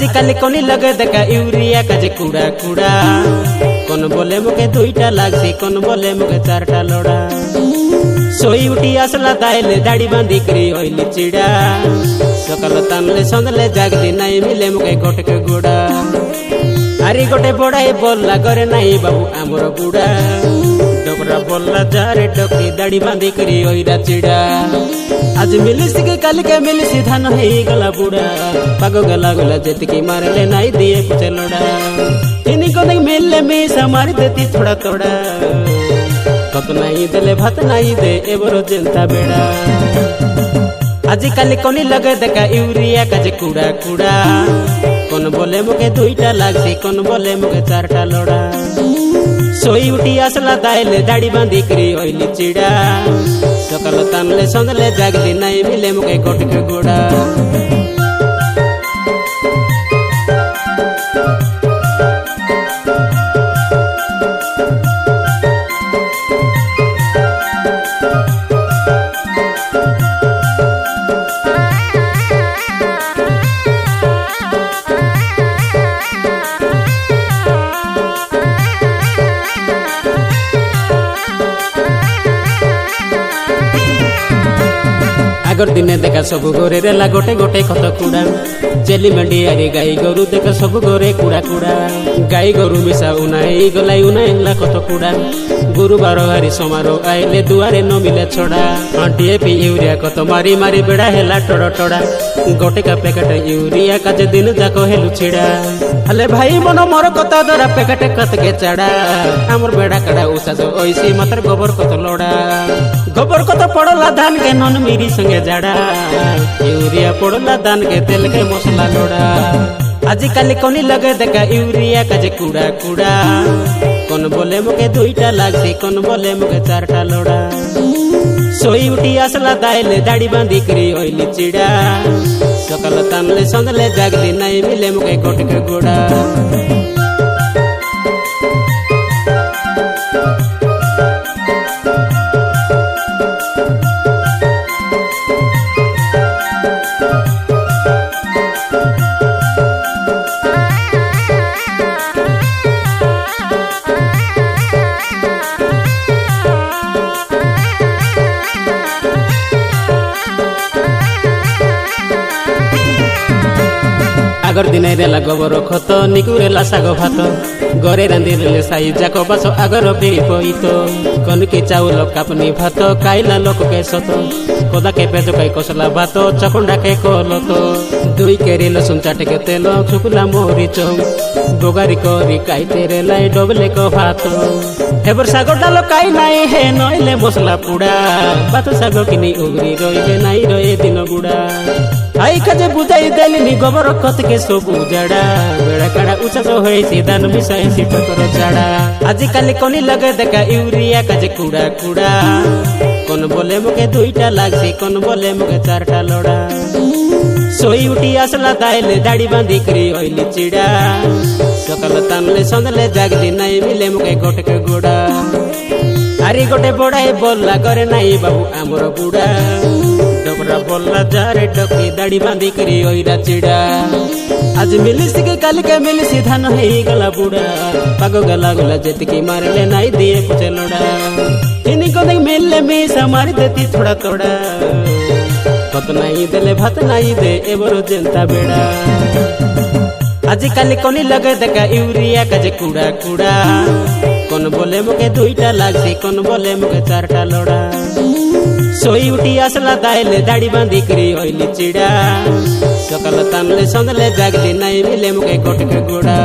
आजिकल कोनी लगे देखा यूरिया का जे कूड़ा कूड़ा कोन बोले मुके दुईटा लागसी कोन बोले मुके चारटा लोड़ा सोई उठी आसला दाइले दाड़ी बांधी करी होइली चिड़ा सकाल तानले संदले जागली नाई मिले मुके गोटके गुड़ा आरी गोटे बड़ाई बोलला करे नाई बाबू आमर बुड़ा डोबरा बोलला जारे डोकी दाड़ी बांधी करी होइरा चिड़ा आज मिलिस के कल के मिलिस धान है गला बुड़ा पागो गला गला जेतकी मारले नाई दिए पुचे लोड़ा इन्हीं को नहीं मिलले में समार देती थोड़ा थोड़ा कत नहीं देले भात नहीं दे एबरो जनता बेड़ा आजिकल कोनी लगे देखा यूरिया का जे कूड़ा कूड़ा कोन बोले मुके दुईटा लागसी कोन बोले मुके चारटा लोड़ा सोई उठी आसला दाइले दाड़ी बांधी करी होइली चिड़ा सकाल तानले संदले जागली नाई मिले मुके गोटके गुड़ा आगर दिने देखा सब गोरे रेला गोटे गोटे खत कूड़ा जेली मेंढी आरी गाई गोरु देखा सब गोरे कूड़ा कूड़ा गाई गोरु मिसा उनाई गलाई उनाइला खत कूड़ा गुरुबार हारी समारोह आइले दुआरे न मिले छोड़ा आंटीए पी यूरिया कत मारी मारी बेड़ा हेला टोड़ा टोड़ा गोटे का पैकेट यूरिया का जे दिन जाको हेलु छिड़ा हले भाई मनो मोर कत दरा पैकेट कत के चढ़ा हमर बेड़ा कड़ा उसा जो ओइसी मात्र गोबर कत लोड़ा गोबर कत पड़ला धान के नन मिरी संगे जाड़ा यूरिया पड़ला दान के तेल के मसला लोड़ा आजिकल कोनी लगे देखा यूरिया का जे कूड़ा कूड़ा कोन बोले मुके दुईटा लागसी कोन बोले मुके चारटा लोड़ा सोई उठी आसला दाइले दाड़ी बांधी करी होइली चिड़ा सकाल तानले संदले जागली नाई मिले मुके गोटके गुड़ा आगर दिने रेला गोबर खत निकुरेला साग भात गरे रांधी रेले साई जाक बास आगर बेरी पईतो कनकी चाउल कापनी भात काइला लोक के सत कोदा के पेज काई कसला भात चकुंडा के कलतो दुई केरी लसुन चाटे के तेल सुकुला मोरी चौ बोगारी करी काई तेरे लाई डबले को भात एबर साग डालो काई नाई हे नइले मसला पुड़ा भात साग किनी उगरी रइले नाई रहे दिन गुड़ा आई खजे बुझाई देलिनी गोबर कत के सब उजाड़ा बेड़ा काड़ा उचा सो होई सीधान मिसाई सी टकर जाड़ा आजिकल कोनी लगे देखा यूरिया का जे कूड़ा कूड़ा कोन बोले मुके दुईटा लागसी कोन बोले मुके चारटा लोड़ा सोई उठी आसला दाइले दाड़ी बांधी करी होइली चिड़ा सकाल तानले संदले जागली नाई मिले मुके गोटके गुड़ा आरी गोटे बड़ाई बोलला करे नाई बाबू आमर बुड़ा डोबरा बोलला जारे डोकी दाड़ी बांधी करी होइरा चिड़ा आज मिलिस के कल के मिलिस धान है गला बुड़ा पागो गला गला जेतकी मारले नाई दिए पुचे लोड़ा इन्हीं को नहीं मिलले में समार देती थोड़ा थोड़ा कत नहीं देले भात नहीं दे एबरो जनता बेड़ा आजिकल कोनी लगे देखा यूरिया का जे कूड़ा कूड़ा कोन बोले मुके दुईटा लागसी कोन बोले मुके चारटा लोड़ा सोई उठी आसला दाइले दाड़ी बांधी करी होइली चिड़ा सकाल तानले संदले जागली नाई मिले मुके गोटके गुड़ा।